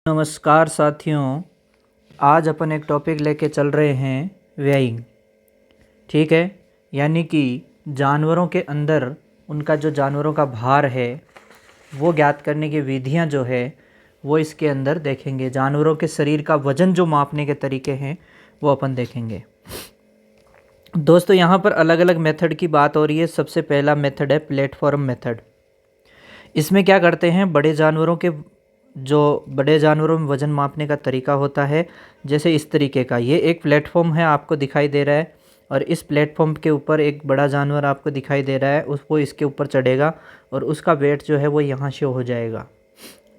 नमस्कार साथियों, आज अपन एक टॉपिक लेके चल रहे हैं वेइंग। ठीक है, यानी कि जानवरों के अंदर उनका जो जानवरों का भार है वो ज्ञात करने की विधियां जो है वो इसके अंदर देखेंगे। जानवरों के शरीर का वजन जो मापने के तरीके हैं वो अपन देखेंगे। दोस्तों, यहाँ पर अलग अलग मेथड की बात हो रही है। सबसे पहला मेथड है प्लेटफॉर्म मेथड। इसमें क्या करते हैं, बड़े जानवरों में वज़न मापने का तरीका होता है जैसे इस तरीके का। ये एक प्लेटफॉर्म है, आपको दिखाई दे रहा है, और इस प्लेटफॉर्म के ऊपर एक बड़ा जानवर आपको दिखाई दे रहा है। उसको इसके ऊपर चढ़ेगा और उसका वेट जो है वो यहाँ शो हो जाएगा।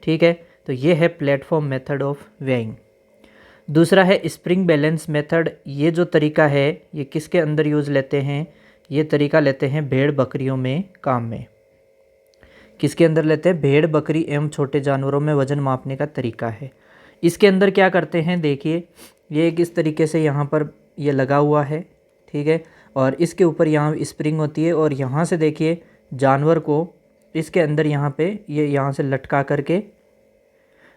ठीक है, तो ये है प्लेटफॉर्म मेथड ऑफ वेइंग। दूसरा है स्प्रिंग बैलेंस मेथड। ये जो तरीका है ये किसके अंदर यूज़ लेते हैं? ये तरीका लेते हैं भेड़ बकरियों में काम में। किसके अंदर लेते हैं? भेड़ बकरी एवं छोटे जानवरों में वज़न मापने का तरीका है। इसके अंदर क्या करते हैं, देखिए ये किस तरीके से यहाँ पर ये लगा हुआ है। ठीक है, और इसके ऊपर यहाँ स्प्रिंग होती है, और यहाँ से देखिए जानवर को इसके अंदर यहाँ पे ये यहाँ से लटका करके,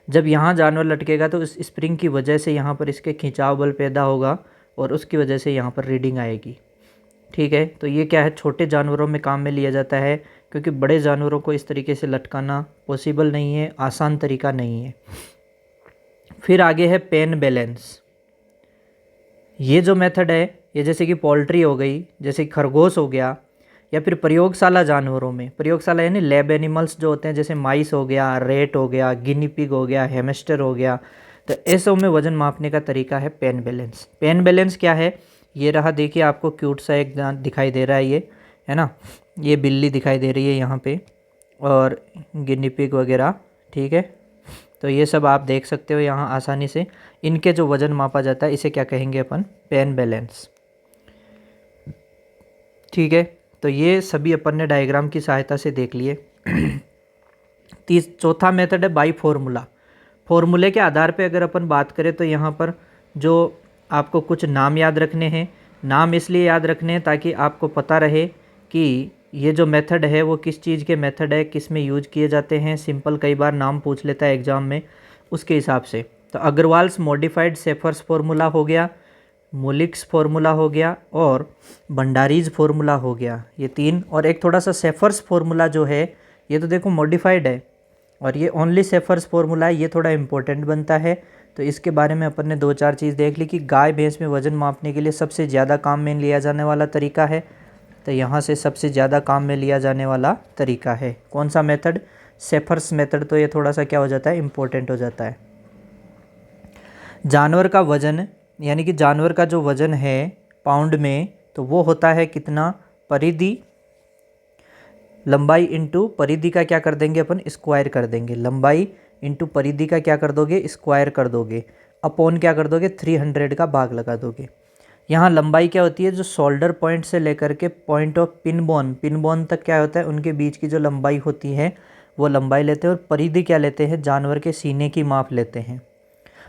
जब यहाँ जानवर लटकेगा तो इस स्प्रिंग की वजह से यहाँ पर इसके खिंचाव बल पैदा होगा और उसकी वजह से यहाँ पर रीडिंग आएगी। ठीक है, तो ये क्या है, छोटे जानवरों में काम में लिया जाता है, क्योंकि बड़े जानवरों को इस तरीके से लटकाना पॉसिबल नहीं है, आसान तरीका नहीं है। फिर आगे है पेन बैलेंस। ये जो मेथड है, ये जैसे कि पोल्ट्री हो गई, जैसे कि खरगोश हो गया, या फिर प्रयोगशाला जानवरों में, प्रयोगशाला यानी लैब एनिमल्स जो होते हैं, जैसे माइस हो गया, रेट हो गया, गिनी पिग हो गया, हैमस्टर हो गया, तो ऐसों में वज़न मापने का तरीका है पेन बैलेंस। पेन बैलेंस क्या है? ये रहा, देखिए आपको क्यूट सा एक दिखाई दे रहा है, ये है ना, ये बिल्ली दिखाई दे रही है यहाँ पे, और गिनी पिग वगैरह। ठीक है, तो ये सब आप देख सकते हो यहाँ आसानी से। इनके जो वज़न मापा जाता है इसे क्या कहेंगे अपन? Pen balance. ठीक है, तो ये सभी अपन ने डायग्राम की सहायता से देख लिए। चौथा मेथड है बाई फॉर्मूला। फॉर्मूले के आधार पे अगर अपन बात करें तो यहाँ पर जो आपको कुछ नाम याद रखने हैं। नाम इसलिए याद रखने हैं ताकि आपको पता रहे कि ये जो मेथड है वो किस चीज़ के मेथड है, किस में यूज किए जाते हैं। सिंपल कई बार नाम पूछ लेता है एग्ज़ाम में, उसके हिसाब से। तो अग्रवाल्स मॉडिफाइड सेफर्स फार्मूला हो गया, मोलिक्स फार्मूला हो गया, और भंडारीज फार्मूला हो गया। ये तीन, और एक थोड़ा सा सेफर्स फार्मूला जो है ये तो देखो मॉडिफाइड है, और ये ओनली सेफर्स फार्मूला है, ये थोड़ा इंपॉर्टेंट बनता है। तो इसके बारे में अपन ने दो चार चीज़ देख ली कि गाय भैंस में वज़न मापने के लिए सबसे ज़्यादा काम में लिया जाने वाला तरीका है। तो यहाँ से सबसे ज़्यादा काम में लिया जाने वाला तरीका है कौन सा मेथड? Shepherds method. तो ये थोड़ा सा क्या हो जाता है, इम्पोर्टेंट हो जाता है। जानवर का वज़न, यानी कि जानवर का जो वज़न है पाउंड में, तो वो होता है कितना? परिधि, लंबाई इंटू परिधि का क्या कर देंगे अपन? स्क्वायर कर देंगे। लंबाई इंटू परिधि का क्या कर दोगे? स्क्वायर कर दोगे। अपॉन क्या कर दोगे? 300 का भाग लगा दोगे। यहाँ लंबाई क्या होती है? जो शोल्डर पॉइंट से लेकर के पॉइंट ऑफ पिन बोन तक क्या होता है, उनके बीच की जो लंबाई होती है वो लंबाई लेते हैं। और परिधि क्या लेते हैं? जानवर के सीने की माप लेते हैं।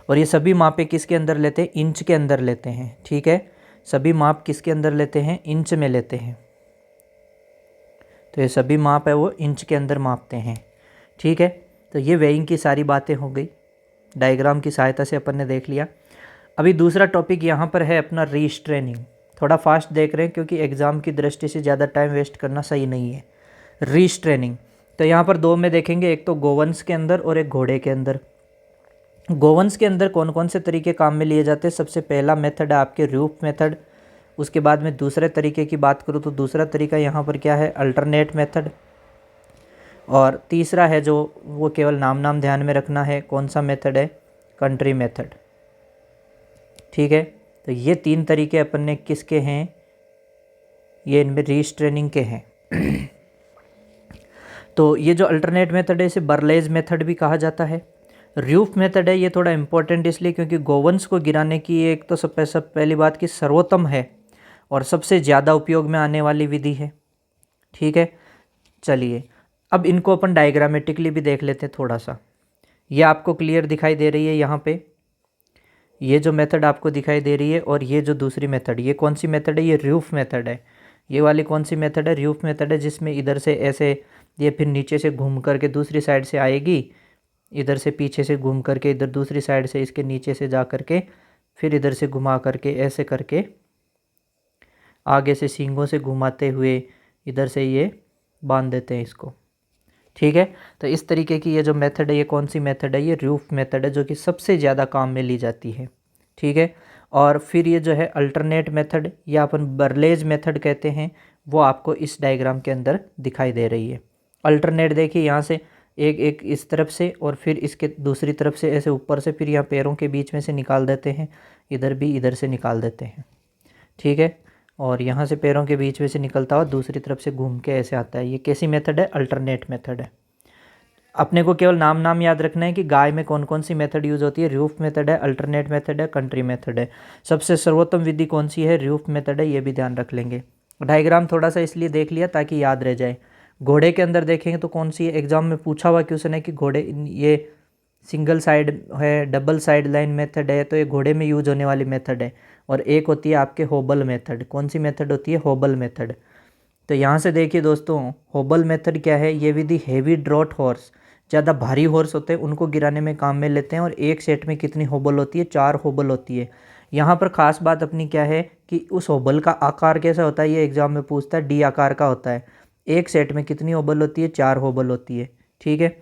और ये सभी मापे किसके अंदर लेते हैं? इंच के अंदर लेते हैं। ठीक है, सभी माप किसके अंदर लेते हैं? इंच में लेते हैं। तो ये सभी माप है वो इंच के अंदर मापते हैं। ठीक है, तो ये वेइंग की सारी बातें हो गई, डायग्राम की सहायता से अपन ने देख लिया। अभी दूसरा टॉपिक यहाँ पर है अपना रीस्ट्रेनिंग। थोड़ा फास्ट देख रहे हैं क्योंकि एग्ज़ाम की दृष्टि से ज़्यादा टाइम वेस्ट करना सही नहीं है। रीस्ट्रेनिंग, तो यहाँ पर दो में देखेंगे, एक तो गोवंश के अंदर और एक घोड़े के अंदर। गोवंश के अंदर कौन कौन से तरीके काम में लिए जाते हैं? सबसे पहला मेथड है आपके रूफ मेथड। उसके बाद में दूसरे तरीके की बात करूँ तो दूसरा तरीका यहाँ पर क्या है? Alternate method. और तीसरा है जो वो केवल नाम ध्यान में रखना है, कौन सा मेथड है? Country method. ठीक है, तो ये तीन तरीके अपन ने किसके हैं? ये इनमें रीस्ट्रेनिंग के हैं। तो ये जो अल्टरनेट मेथड है इसे बर्लेज मेथड भी कहा जाता है। रूफ मेथड है, ये थोड़ा इंपॉर्टेंट इसलिए क्योंकि गोवंश को गिराने की एक तो सब पहली बात की सर्वोत्तम है और सबसे ज़्यादा उपयोग में आने वाली विधि है। ठीक है, चलिए अब इनको अपन डायग्रामेटिकली भी देख लेते हैं थोड़ा सा। ये आपको क्लियर दिखाई दे रही है यहाँ पे, ये जो मेथड आपको दिखाई दे रही है, और ये जो दूसरी मेथड, ये कौन सी मेथड है? ये रूफ मेथड है। ये वाली कौन सी मेथड है? रूफ मेथड है, जिसमें इधर से ऐसे ये फिर नीचे से घूम करके दूसरी साइड से आएगी इधर से पीछे से घूम करके इधर दूसरी साइड से इसके नीचे से जा करके फिर इधर से घुमा करके ऐसे करके आगे से सींगों से घुमाते हुए इधर से ये बांध देते हैं इसको। ठीक है, तो इस तरीके की ये जो मेथड है, ये कौन सी मेथड है, ये रूफ मेथड है, जो कि सबसे ज़्यादा काम में ली जाती है। ठीक है, और फिर ये जो है अल्टरनेट मेथड या अपन बर्लेज मेथड कहते हैं, वो आपको इस डायग्राम के अंदर दिखाई दे रही है। अल्टरनेट देखिए, यहाँ से एक एक इस तरफ से और फिर इसके दूसरी तरफ से ऐसे ऊपर से, फिर यहाँ पैरों के बीच में से निकाल देते हैं, इधर भी इधर से निकाल देते हैं। ठीक है, और यहाँ से पैरों के बीच में से निकलता हुआ दूसरी तरफ से घूम के ऐसे आता है। ये कैसी मेथड है, अल्टरनेट मेथड है। अपने को केवल नाम याद रखना है कि गाय में कौन कौन सी मेथड यूज़ होती है। रूफ मेथड है, अल्टरनेट मेथड है, कंट्री मेथड है। सबसे सर्वोत्तम विधि कौन सी है, रूफ मेथड है, ये भी ध्यान रख लेंगे। डायग्राम थोड़ा सा इसलिए देख लिया ताकि याद रह जाए। घोड़े के अंदर देखेंगे तो कौन सी है, एग्जाम में पूछा हुआ क्वेश्चन है कि घोड़े, ये सिंगल साइड है, डबल साइड लाइन मेथड है, तो ये घोड़े में यूज होने वाली मेथड है। और एक होती है आपके होबल मेथड। कौन सी मेथड होती है, होबल मेथड। तो यहाँ से देखिए दोस्तों, होबल मेथड क्या है, ये विधि हेवी ड्रॉट हॉर्स, ज़्यादा भारी हॉर्स होते हैं उनको गिराने में काम में लेते हैं। और एक सेट में कितनी होबल होती है, 4 होबल होती है। यहाँ पर ख़ास बात अपनी क्या है कि उस होबल का आकार कैसा होता है, ये एग्जाम में पूछता है, डी आकार का होता है। एक सेट में कितनी होबल होती है, 4 होबल होती है। ठीक है,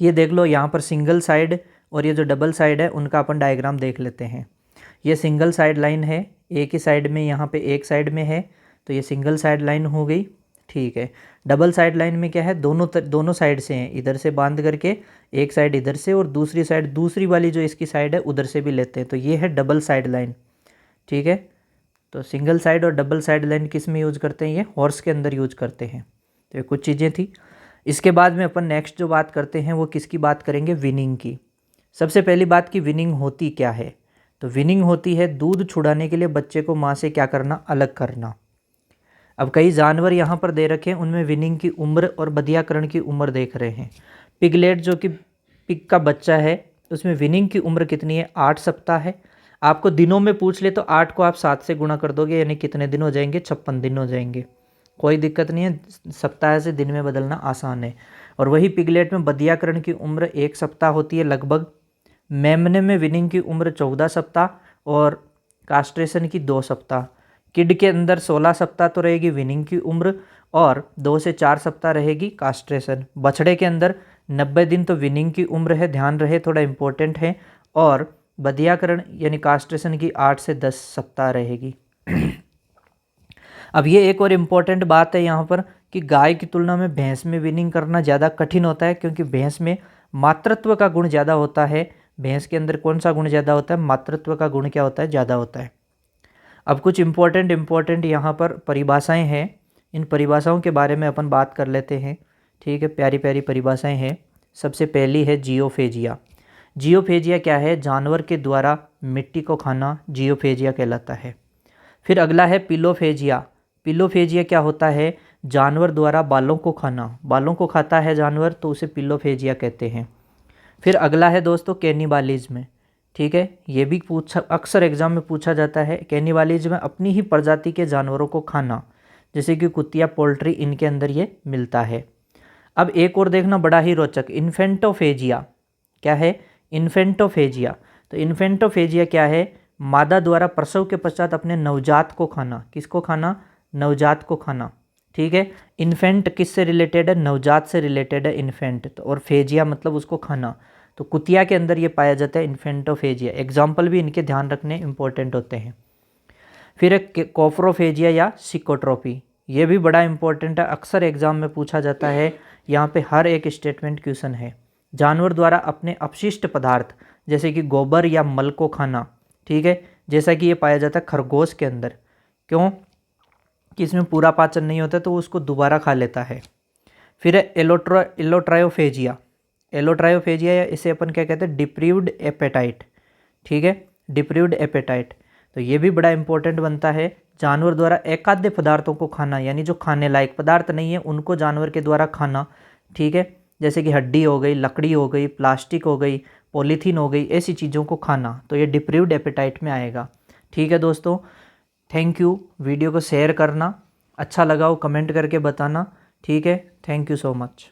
ये देख लो, यहाँ पर सिंगल साइड और ये जो डबल साइड है उनका अपन डायग्राम देख लेते हैं। ये सिंगल साइड लाइन है, एक ही साइड में, यहाँ पे एक साइड में है, तो ये सिंगल साइड लाइन हो गई। ठीक है, डबल साइड लाइन में क्या है, दोनों साइड से हैं, इधर से बांध करके एक साइड इधर से और दूसरी साइड, दूसरी वाली जो इसकी साइड है उधर से भी लेते हैं, तो ये है डबल साइड लाइन। ठीक है, तो सिंगल साइड और डबल साइड लाइन किस में यूज करते हैं, ये हॉर्स के अंदर यूज करते हैं। तो ये कुछ चीज़ें थी। इसके बाद में अपन नेक्स्ट जो बात करते हैं वो किसकी बात करेंगे, विनिंग की। सबसे पहली बात की विनिंग होती क्या है, तो विनिंग होती है दूध छुड़ाने के लिए बच्चे को माँ से क्या करना, अलग करना। अब कई जानवर यहाँ पर दे रखे हैं, उनमें विनिंग की उम्र और बधियाकरण की उम्र देख रहे हैं। पिगलेट जो कि पिग का बच्चा है, उसमें विनिंग की उम्र कितनी है, 8 सप्ताह है। आपको दिनों में पूछ ले तो 8 को आप 7 से गुणा कर दोगे, यानी कितने दिन हो जाएंगे, 56 दिन हो जाएंगे। कोई दिक्कत नहीं है, सप्ताह से दिन में बदलना आसान है। और वही पिगलेट में बधियाकरण की उम्र 1 सप्ताह होती है लगभग। मेमने में विनिंग की उम्र 14 सप्ताह और कास्ट्रेशन की 2 सप्ताह। किड के अंदर 16 सप्ताह तो रहेगी विनिंग की उम्र और 2 से 4 सप्ताह रहेगी कास्ट्रेशन। बछड़े के अंदर 90 दिन तो विनिंग की उम्र है, ध्यान रहे, थोड़ा इंपॉर्टेंट है। और बधियाकरण यानी कास्ट्रेशन की 8 से 10 सप्ताह रहेगी। अब ये एक और इम्पॉर्टेंट बात है यहाँ पर कि गाय की तुलना में भैंस में विनिंग करना ज़्यादा कठिन होता है, क्योंकि भैंस में मातृत्व का गुण ज़्यादा होता है। भैंस के अंदर कौन सा गुण ज़्यादा होता है, मातृत्व का गुण क्या होता है, ज़्यादा होता है। अब कुछ इम्पोर्टेंट यहाँ पर परिभाषाएं हैं, इन परिभाषाओं के बारे में अपन बात कर लेते हैं। ठीक है, प्यारी प्यारी परिभाषाएं हैं। सबसे पहली है जियोफेजिया। जियोफेजिया क्या है, जानवर के द्वारा मिट्टी को खाना जियोफेजिया कहलाता है। फिर अगला है पिलोफेजिया। पिलोफेजिया क्या होता है, जानवर द्वारा बालों को खाना, बालों को खाता है जानवर तो उसे पिलोफेजिया कहते हैं। फिर अगला है दोस्तों कैनिबालिज्म। ठीक है, ये भी अक्सर एग्जाम में पूछा जाता है। कैनिबालिज्म में अपनी ही प्रजाति के जानवरों को खाना, जैसे कि कुतिया, पोल्ट्री, इनके अंदर ये मिलता है। अब एक और देखना बड़ा ही रोचक, इन्फेंटोफेजिया। क्या है, इन्फेंटोफेजिया। तो इन्फेंटोफेजिया क्या है, मादा द्वारा प्रसव के पश्चात अपने नवजात को खाना। किसको खाना, नवजात को खाना। ठीक है, इन्फेंट किससे रिलेटेड है, नवजात से रिलेटेड है इन्फेंट, तो और फेजिया मतलब उसको खाना। तो कुतिया के अंदर ये पाया जाता है इन्फेंटोफेजिया। एग्जाम्पल भी इनके ध्यान रखने इंपॉर्टेंट होते हैं। फिर एक कोफ्रोफेजिया या सिकोट्रोपी, ये भी बड़ा इंपॉर्टेंट है, अक्सर एग्जाम में पूछा जाता है। यहाँ पे हर एक स्टेटमेंट क्वेश्चन है। जानवर द्वारा अपने अपशिष्ट पदार्थ जैसे कि गोबर या मल को खाना। ठीक है, जैसा कि ये पाया जाता है खरगोश के अंदर। क्यों कि इसमें पूरा पाचन नहीं होता तो वो उसको दोबारा खा लेता है। फिर है एलोट्रायोफेजिया। एलोट्रायोफेजिया या इसे अपन क्या कहते हैं, डिप्रीव्ड एपेटाइट। ठीक है, डिप्रीव्ड एपेटाइट, तो ये भी बड़ा इंपॉर्टेंट बनता है। जानवर द्वारा अखाद्य पदार्थों को खाना, यानी जो खाने लायक पदार्थ नहीं है उनको जानवर के द्वारा खाना। ठीक है, जैसे कि हड्डी हो गई, लकड़ी हो गई, प्लास्टिक हो गई, पॉलीथीन हो गई, ऐसी चीज़ों को खाना, तो ये डिप्रीव्ड एपेटाइट में आएगा। ठीक है दोस्तों, थैंक यू। वीडियो को शेयर करना, अच्छा लगा हो कमेंट करके बताना। ठीक है, थैंक यू सो मच।